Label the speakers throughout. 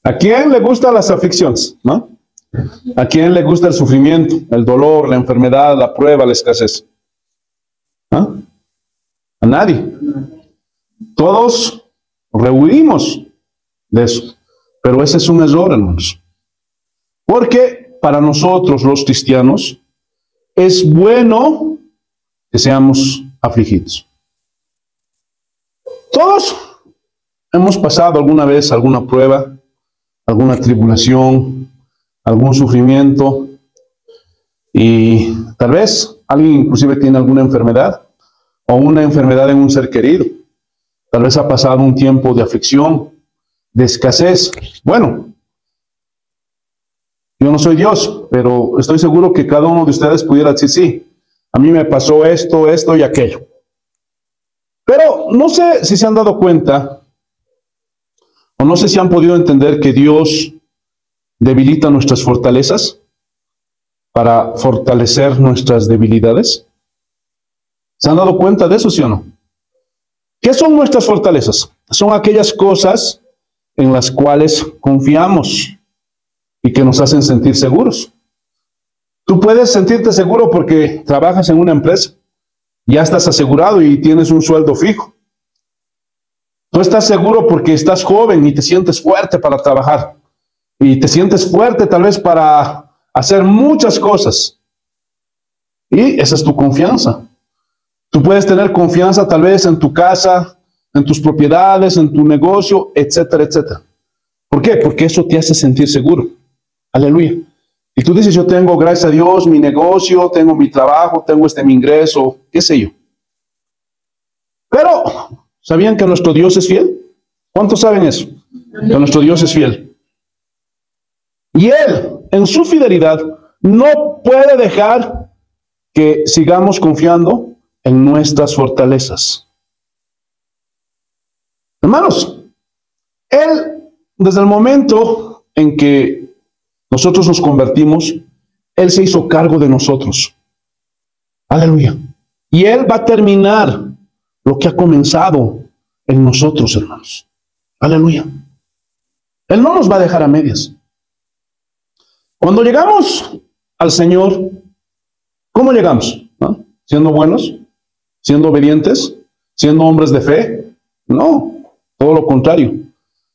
Speaker 1: ¿A quién le gustan las aflicciones? ¿No? ¿A quién le gusta el sufrimiento, el dolor, la enfermedad, la prueba, la escasez? ¿Ah? A nadie. Todos rehuimos de eso. Pero ese es un error, hermanos. Porque para nosotros los cristianos es bueno que seamos afligidos. Todos hemos pasado alguna vez alguna prueba, alguna tribulación, algún sufrimiento, y tal vez alguien inclusive tiene alguna enfermedad o una enfermedad en un ser querido. Tal vez ha pasado un tiempo de aflicción, de escasez. Bueno, yo no soy Dios, pero estoy seguro que cada uno de ustedes pudiera decir, sí, a mí me pasó esto, esto y aquello. Pero no sé si se han dado cuenta, o no sé si han podido entender que Dios debilita nuestras fortalezas para fortalecer nuestras debilidades. ¿Se han dado cuenta de eso, sí o no? ¿Qué son nuestras fortalezas? Son aquellas cosas en las cuales confiamos y que nos hacen sentir seguros. Tú puedes sentirte seguro porque trabajas en una empresa, ya estás asegurado y tienes un sueldo fijo. Tú estás seguro porque estás joven y te sientes fuerte para trabajar. Y te sientes fuerte tal vez para hacer muchas cosas. Y esa es tu confianza. Tú puedes tener confianza tal vez en tu casa, en tus propiedades, en tu negocio, etcétera, etcétera. ¿Por qué? Porque eso te hace sentir seguro. Aleluya. Y tú dices, yo tengo, gracias a Dios, mi negocio, tengo mi trabajo, tengo mi ingreso, qué sé yo. Pero, ¿sabían que nuestro Dios es fiel? ¿Cuántos saben eso? Que nuestro Dios es fiel. Y Él, en su fidelidad, no puede dejar que sigamos confiando en nuestras fortalezas. Hermanos, Él, desde el momento en que nosotros nos convertimos, Él se hizo cargo de nosotros. Aleluya. Y Él va a terminar lo que ha comenzado en nosotros, hermanos. Aleluya. Él no nos va a dejar a medias. Cuando llegamos al Señor, ¿cómo llegamos? ¿No? ¿Siendo buenos? ¿Siendo obedientes? ¿Siendo hombres de fe? No, todo lo contrario.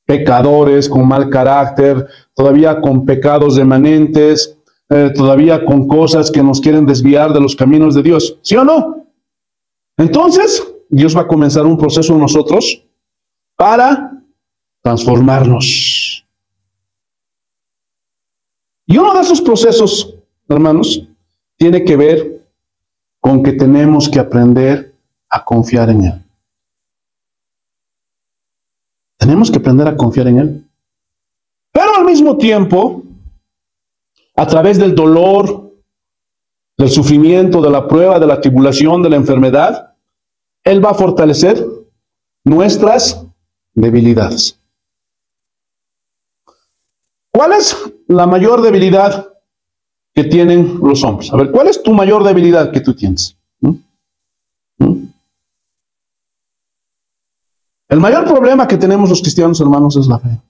Speaker 1: Pecadores, con mal carácter, todavía con pecados remanentes, todavía con cosas que nos quieren desviar de los caminos de Dios. ¿Sí o no? Entonces, Dios va a comenzar un proceso en nosotros para transformarnos. Y uno de esos procesos, hermanos, tiene que ver con que tenemos que aprender a confiar en Él. Tenemos que aprender a confiar en Él. Pero al mismo tiempo, a través del dolor, del sufrimiento, de la prueba, de la tribulación, de la enfermedad, Él va a fortalecer nuestras debilidades. ¿Cuál es la mayor debilidad que tienen los hombres? A ver, ¿cuál es tu mayor debilidad que tú tienes? El mayor problema que tenemos los cristianos, hermanos, es la fe.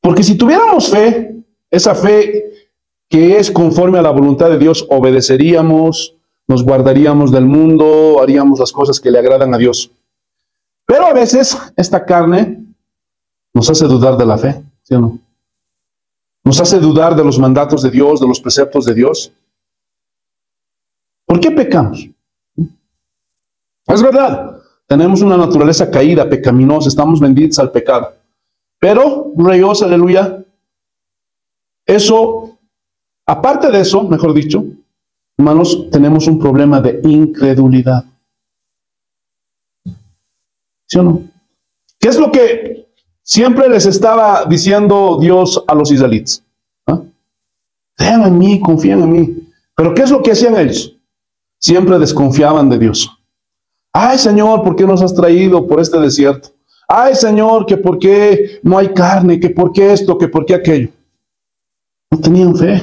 Speaker 1: Porque si tuviéramos fe, esa fe que es conforme a la voluntad de Dios, obedeceríamos, nos guardaríamos del mundo, haríamos las cosas que le agradan a Dios. Pero a veces esta carne nos hace dudar de la fe, ¿sí o no? Nos hace dudar de los mandatos de Dios, de los preceptos de Dios. ¿Por qué pecamos? Es verdad, tenemos una naturaleza caída, pecaminosa, estamos vendidos al pecado. Pero, gloria a Dios, aleluya, eso, aparte de eso, mejor dicho, hermanos, tenemos un problema de incredulidad. ¿Sí o no? ¿Qué es lo que siempre les estaba diciendo Dios a los israelitas? ¿Ah? Crean en mí, confían en mí. Pero ¿qué es lo que hacían ellos? Siempre desconfiaban de Dios. Ay, Señor, ¿por qué nos has traído por este desierto? Ay, Señor, que por qué no hay carne, que por qué esto, que por qué aquello. No tenían fe.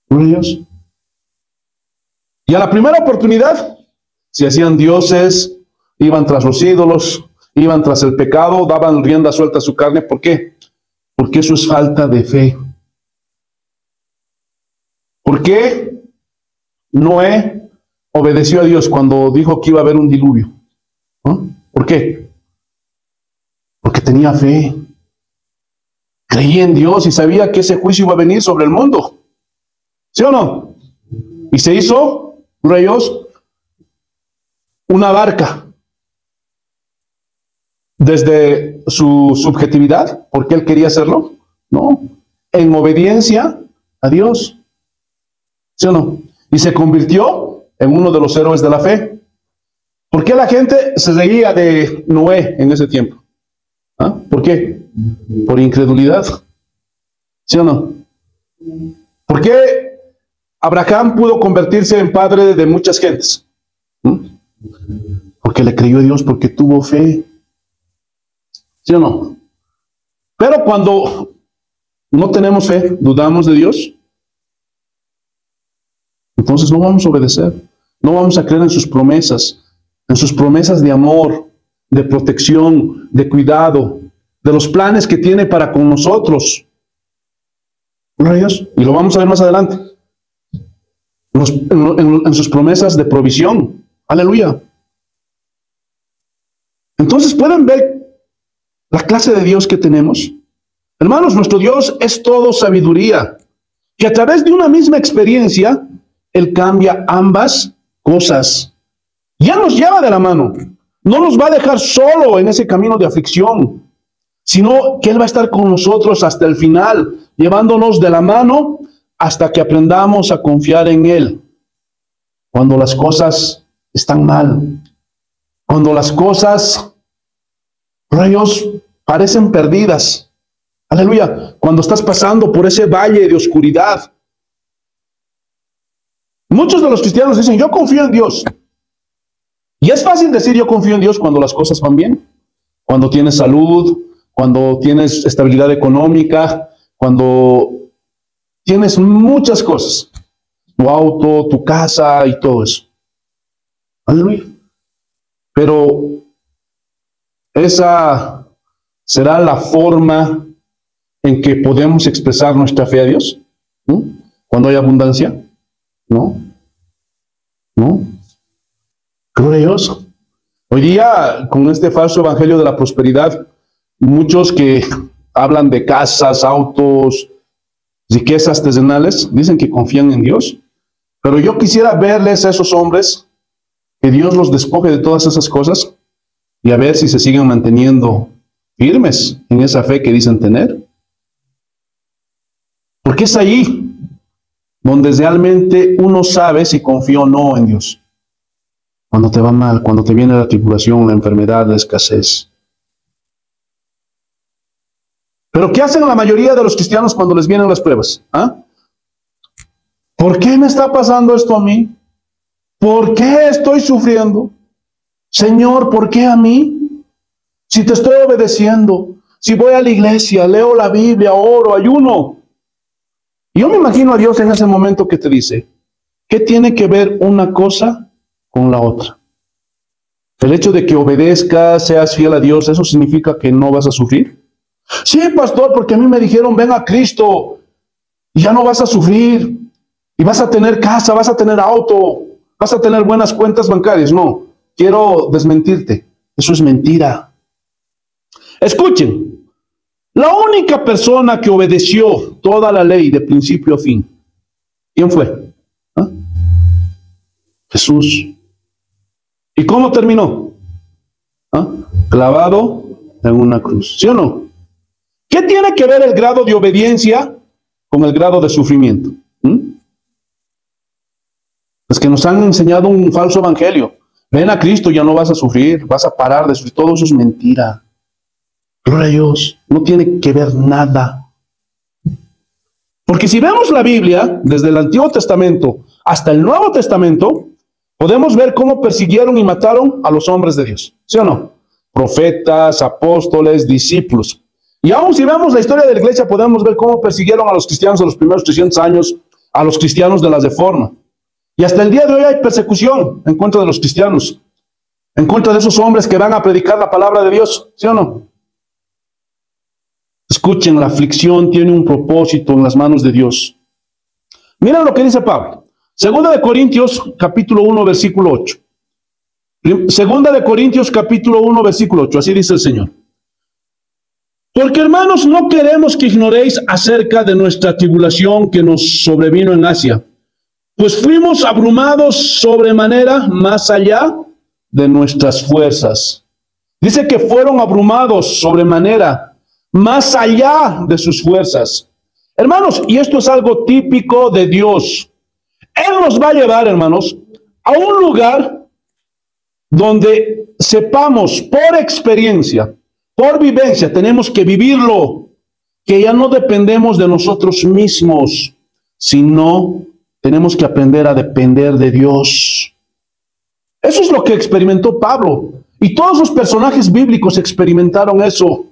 Speaker 1: Gloria a Dios. Y a la primera oportunidad, se hacían dioses, iban tras los ídolos, iban tras el pecado, daban rienda suelta a su carne. ¿Por qué? Porque eso es falta de fe. ¿Por qué Noé obedeció a Dios cuando dijo que iba a haber un diluvio? ¿No? ¿Por qué? Porque tenía fe. Creía en Dios y sabía que ese juicio iba a venir sobre el mundo. ¿Sí o no? Y se hizo, Dios, una barca. Desde su subjetividad, porque él quería hacerlo, no, en obediencia a Dios. ¿Sí o no? Y se convirtió en uno de los héroes de la fe. ¿Por qué la gente se reía de Noé en ese tiempo? ¿Ah? ¿Por qué? Por incredulidad. ¿Sí o no? ¿Por qué Abraham pudo convertirse en padre de muchas gentes? Porque le creyó a Dios, porque tuvo fe. ¿Sí o no? Pero cuando no tenemos fe, dudamos de Dios, entonces no vamos a obedecer, no vamos a creer en sus promesas de amor, de protección, de cuidado, de los planes que tiene para con nosotros. Gloria a Dios. Y lo vamos a ver más adelante. En sus promesas de provisión. Aleluya. Entonces pueden ver la clase de Dios que tenemos. Hermanos, nuestro Dios es todo sabiduría, que a través de una misma experiencia, Él cambia ambas cosas. Ya nos lleva de la mano. No nos va a dejar solo en ese camino de aflicción, sino que Él va a estar con nosotros hasta el final, llevándonos de la mano hasta que aprendamos a confiar en Él. Cuando las cosas están mal, cuando las cosas, rayos, parecen perdidas. Aleluya. Cuando estás pasando por ese valle de oscuridad. Muchos de los cristianos dicen, yo confío en Dios. Y es fácil decir yo confío en Dios cuando las cosas van bien. Cuando tienes salud, cuando tienes estabilidad económica, cuando tienes muchas cosas. Tu auto, tu casa y todo eso. Aleluya. Pero esa será la forma en que podemos expresar nuestra fe a Dios. ¿No? Cuando hay abundancia. ¿No? ¿No? Gloria a Dios. Hoy día, con este falso evangelio de la prosperidad, muchos que hablan de casas, autos, riquezas terrenales, dicen que confían en Dios. Pero yo quisiera verles a esos hombres, que Dios los despoje de todas esas cosas, y a ver si se siguen manteniendo firmes en esa fe que dicen tener. Porque es ahí donde realmente uno sabe si confía o no en Dios. Cuando te va mal, cuando te viene la tribulación, la enfermedad, la escasez. Pero ¿qué hacen la mayoría de los cristianos cuando les vienen las pruebas? ¿Ah? ¿Por qué me está pasando esto a mí? ¿Por qué estoy sufriendo? Señor, ¿por qué a mí? Si te estoy obedeciendo, si voy a la iglesia, leo la Biblia, oro, ayuno. Y yo me imagino a Dios en ese momento que te dice, ¿qué tiene que ver una cosa con la otra? El hecho de que obedezcas, seas fiel a Dios, ¿eso significa que no vas a sufrir? Sí, pastor, porque a mí me dijeron, ven a Cristo, y ya no vas a sufrir, y vas a tener casa, vas a tener auto, vas a tener buenas cuentas bancarias. No, quiero desmentirte, eso es mentira. Escuchen, la única persona que obedeció toda la ley de principio a fin, ¿quién fue? ¿Ah? Jesús. ¿Y cómo terminó? ¿Ah? Clavado en una cruz. ¿Sí o no? ¿Qué tiene que ver el grado de obediencia con el grado de sufrimiento? Es que nos han enseñado un falso evangelio. Ven a Cristo, ya no vas a sufrir, vas a parar de sufrir. Todo eso es mentira. Gloria a Dios. No tiene que ver nada. Porque si vemos la Biblia, desde el Antiguo Testamento hasta el Nuevo Testamento, podemos ver cómo persiguieron y mataron a los hombres de Dios. ¿Sí o no? Profetas, apóstoles, discípulos. Y aún si vemos la historia de la iglesia, podemos ver cómo persiguieron a los cristianos de los primeros 300 años, a los cristianos de la Reforma. Y hasta el día de hoy hay persecución en contra de los cristianos. en contra de esos hombres que van a predicar la palabra de Dios, ¿sí o no? Escuchen, la aflicción tiene un propósito en las manos de Dios. Miren lo que dice Pablo. Segunda de Corintios, capítulo 1, versículo 8. Segunda de Corintios, capítulo 1, versículo 8. Así dice el Señor. Porque, hermanos, no queremos que ignoréis acerca de nuestra tribulación que nos sobrevino en Asia, pues fuimos abrumados sobremanera más allá de nuestras fuerzas. Dice que fueron abrumados sobremanera más allá de sus fuerzas. Hermanos, y esto es algo típico de Dios. Él nos va a llevar, hermanos, a un lugar donde sepamos por experiencia, por vivencia, tenemos que vivirlo, que ya no dependemos de nosotros mismos, sino tenemos que aprender a depender de Dios. Eso es lo que experimentó Pablo. Y todos los personajes bíblicos experimentaron eso,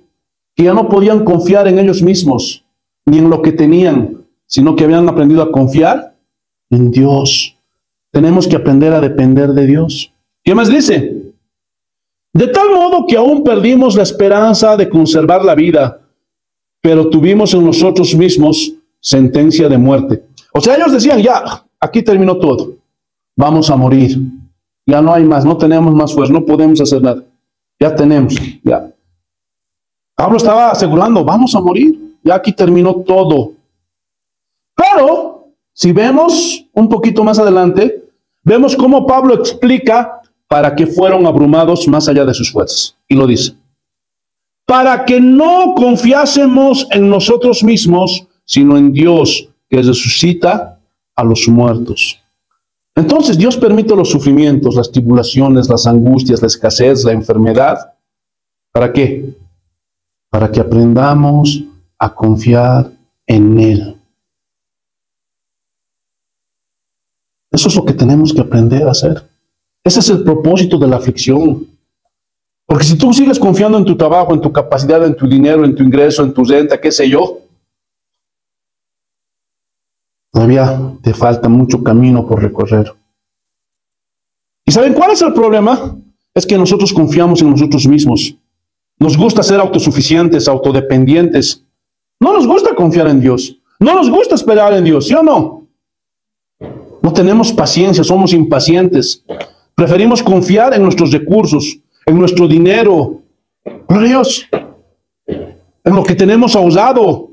Speaker 1: que ya no podían confiar en ellos mismos, ni en lo que tenían, sino que habían aprendido a confiar en Dios. Tenemos que aprender a depender de Dios. ¿Qué más dice? De tal modo que aún perdimos la esperanza de conservar la vida, pero tuvimos en nosotros mismos sentencia de muerte. O sea, ellos decían, ya, aquí terminó todo. Vamos a morir. Ya no hay más, no tenemos más fuerza, no podemos hacer nada. Ya tenemos, ya. Pablo estaba asegurando, vamos a morir. Ya aquí terminó todo. Pero, si vemos un poquito más adelante, vemos cómo Pablo explica para que fueron abrumados más allá de sus fuerzas. Y lo dice. Para que no confiásemos en nosotros mismos, sino en Dios, que resucita a los muertos. Entonces Dios permite los sufrimientos, las tribulaciones, las angustias, la escasez, la enfermedad. ¿Para qué? Para que aprendamos a confiar en Él. Eso es lo que tenemos que aprender a hacer. Ese es el propósito de la aflicción. Porque si tú sigues confiando en tu trabajo, en tu capacidad, en tu dinero, en tu ingreso, en tu renta, qué sé yo, todavía te falta mucho camino por recorrer. ¿Y saben cuál es el problema? Es que nosotros confiamos en nosotros mismos. Nos gusta ser autosuficientes, autodependientes. No nos gusta confiar en Dios. No nos gusta esperar en Dios, ¿sí o no? No tenemos paciencia, somos impacientes. Preferimos confiar en nuestros recursos, en nuestro dinero. Gloria a Dios. En lo que tenemos ahorrado.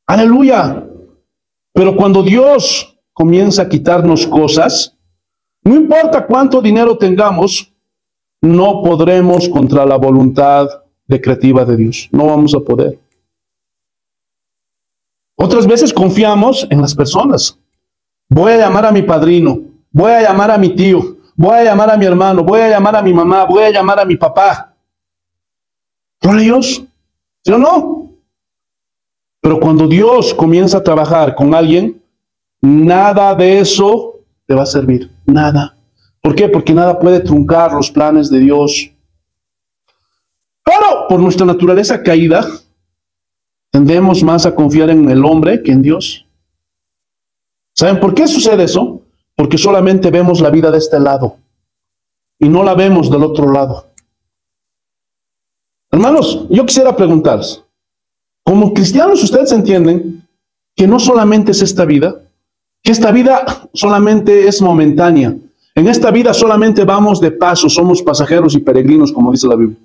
Speaker 1: Aleluya. Pero cuando Dios comienza a quitarnos cosas, no importa cuánto dinero tengamos, no podremos contra la voluntad decretiva de Dios. No vamos a poder. Otras veces confiamos en las personas. Voy a llamar a mi padrino, voy a llamar a mi tío, voy a llamar a mi hermano, voy a llamar a mi mamá, voy a llamar a mi papá. ¿Gloria a Dios? ¿Sí o no? Pero cuando Dios comienza a trabajar con alguien, nada de eso te va a servir. Nada. ¿Por qué? Porque nada puede truncar los planes de Dios. Pero por nuestra naturaleza caída, tendemos más a confiar en el hombre que en Dios. ¿Saben por qué sucede eso? Porque solamente vemos la vida de este lado y no la vemos del otro lado. Hermanos, yo quisiera preguntarles, como cristianos ustedes entienden que no solamente es esta vida, que esta vida solamente es momentánea. En esta vida solamente vamos de paso, somos pasajeros y peregrinos, como dice la Biblia.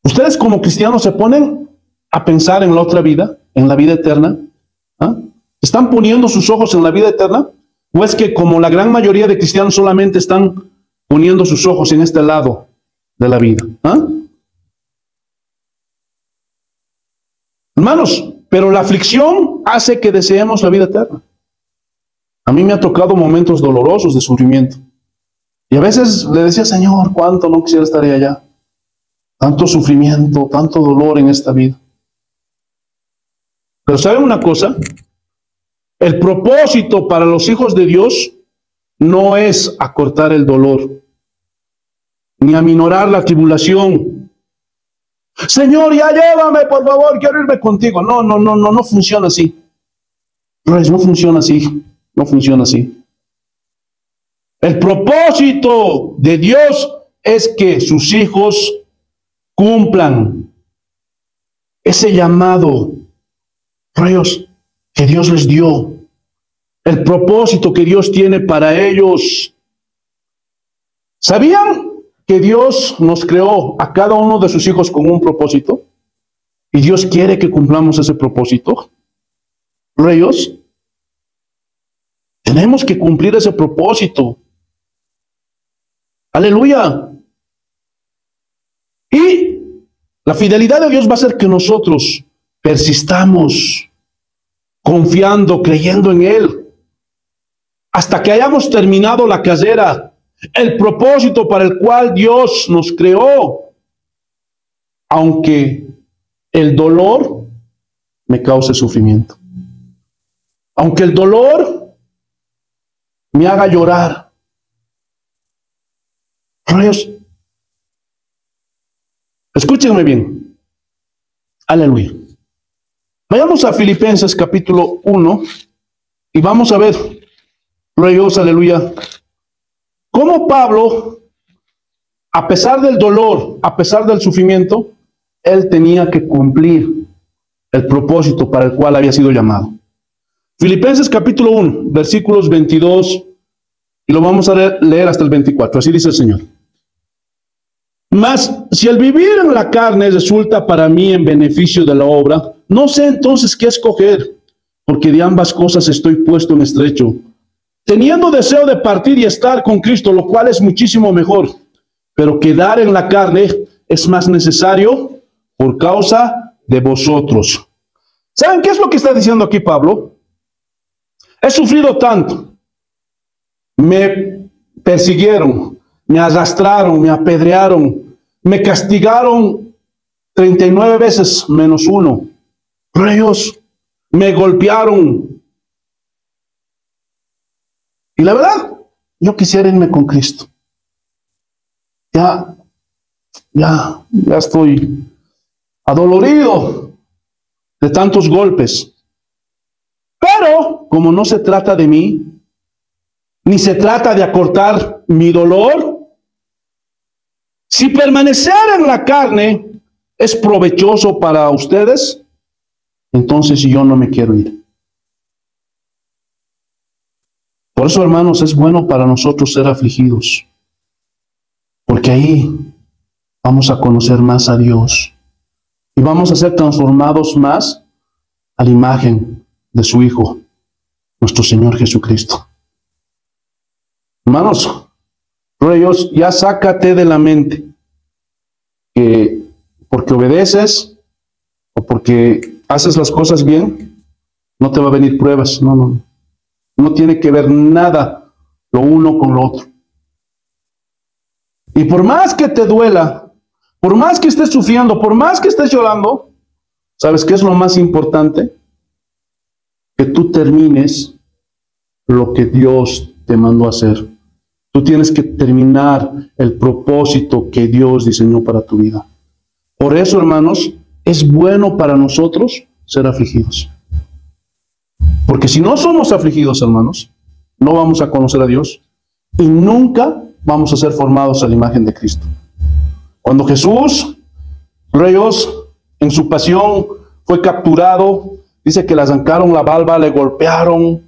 Speaker 1: ¿Ustedes como cristianos se ponen a pensar en la otra vida, en la vida eterna? ¿Ah? ¿Están poniendo sus ojos en la vida eterna? ¿O es que como la gran mayoría de cristianos solamente están poniendo sus ojos en este lado de la vida? ¿Ah? Hermanos, pero la aflicción hace que deseemos la vida eterna. A mí me ha tocado momentos dolorosos de sufrimiento. Y a veces le decía, Señor, cuánto no quisiera estar allá. Tanto sufrimiento, tanto dolor en esta vida. Pero ¿saben una cosa? El propósito para los hijos de Dios no es acortar el dolor, ni aminorar la tribulación. Señor, ya llévame, por favor, quiero irme contigo. No funciona así. No funciona así. No funciona así. El propósito de Dios es que sus hijos cumplan ese llamado, rayos, que Dios les dio, el propósito que Dios tiene para ellos. ¿Sabían que Dios nos creó a cada uno de sus hijos con un propósito? Y Dios quiere que cumplamos ese propósito. Reyes, tenemos que cumplir ese propósito. Aleluya. Y la fidelidad de Dios va a hacer que nosotros persistamos confiando, creyendo en Él, hasta que hayamos terminado la carrera, el propósito para el cual Dios nos creó, aunque el dolor me cause sufrimiento, aunque el dolor me haga llorar. Rayos, escúchenme bien. Aleluya. Vayamos a Filipenses capítulo 1 y vamos a ver, rayos, aleluya, cómo Pablo, a pesar del dolor, a pesar del sufrimiento, él tenía que cumplir el propósito para el cual había sido llamado. Filipenses capítulo 1, versículos 22, y lo vamos a leer hasta el 24. Así dice el Señor. Mas si el vivir en la carne resulta para mí en beneficio de la obra, no sé entonces qué escoger, porque de ambas cosas estoy puesto en estrecho, teniendo deseo de partir y estar con Cristo, lo cual es muchísimo mejor, pero quedar en la carne es más necesario por causa de vosotros. ¿Saben qué es lo que está diciendo aquí Pablo? He sufrido tanto, me persiguieron, me arrastraron, me apedrearon, me castigaron 39 veces menos uno. Rayos, me golpearon. Y la verdad, yo quisiera irme con Cristo. Ya estoy adolorido de tantos golpes. Pero, como no se trata de mí, ni se trata de acortar mi dolor, si permanecer en la carne es provechoso para ustedes, entonces yo no me quiero ir. Por eso, hermanos, es bueno para nosotros ser afligidos, porque ahí vamos a conocer más a Dios y vamos a ser transformados más a la imagen de su Hijo, nuestro Señor Jesucristo. Hermanos, reyes, ya sácate de la mente que porque obedeces o porque haces las cosas bien, no te va a venir pruebas. No tiene que ver nada lo uno con lo otro. Y por más que te duela, por más que estés sufriendo, por más que estés llorando, ¿sabes qué es lo más importante? Que tú termines lo que Dios te mandó a hacer. Tú tienes que terminar el propósito que Dios diseñó para tu vida. Por eso, hermanos, es bueno para nosotros ser afligidos. Porque si no somos afligidos, hermanos, no vamos a conocer a Dios y nunca vamos a ser formados a la imagen de Cristo. Cuando Jesús, reyes, en su pasión fue capturado, dice que le arrancaron la barba, le golpearon,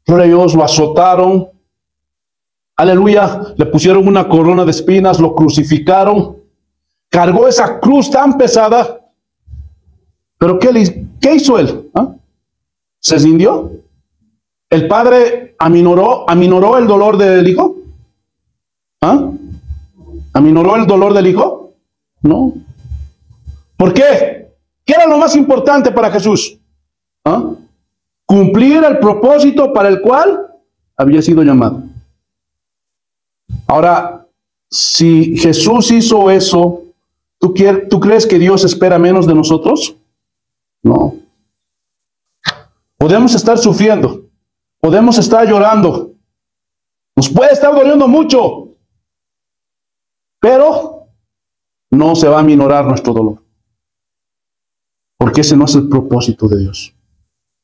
Speaker 1: reyes, lo azotaron. Aleluya, le pusieron una corona de espinas, lo crucificaron, cargó esa cruz tan pesada. Pero ¿qué hizo él? ¿Se rindió? ¿El Padre aminoró el dolor del Hijo? ¿Aminoró el dolor del Hijo? No. ¿Por qué? ¿Qué era lo más importante para Jesús? Cumplir el propósito para el cual había sido llamado. Ahora, si Jesús hizo eso, ¿tú crees que Dios espera menos de nosotros? No. Podemos estar sufriendo, podemos estar llorando, nos puede estar doliendo mucho, pero no se va a aminorar nuestro dolor, porque ese no es el propósito de Dios.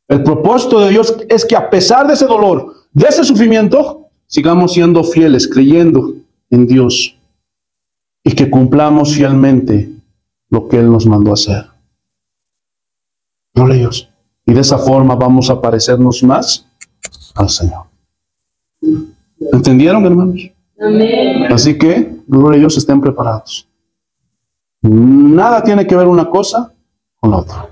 Speaker 1: El propósito de Dios es que a pesar de ese dolor, de ese sufrimiento, sigamos siendo fieles, creyendo en Dios. y que cumplamos fielmente lo que Él nos mandó hacer. Gloria a Dios. Y de esa forma vamos a parecernos más al Señor. ¿Entendieron, hermanos? Amén. Así que, gloria a Dios, estén preparados. Nada tiene que ver una cosa con la otra.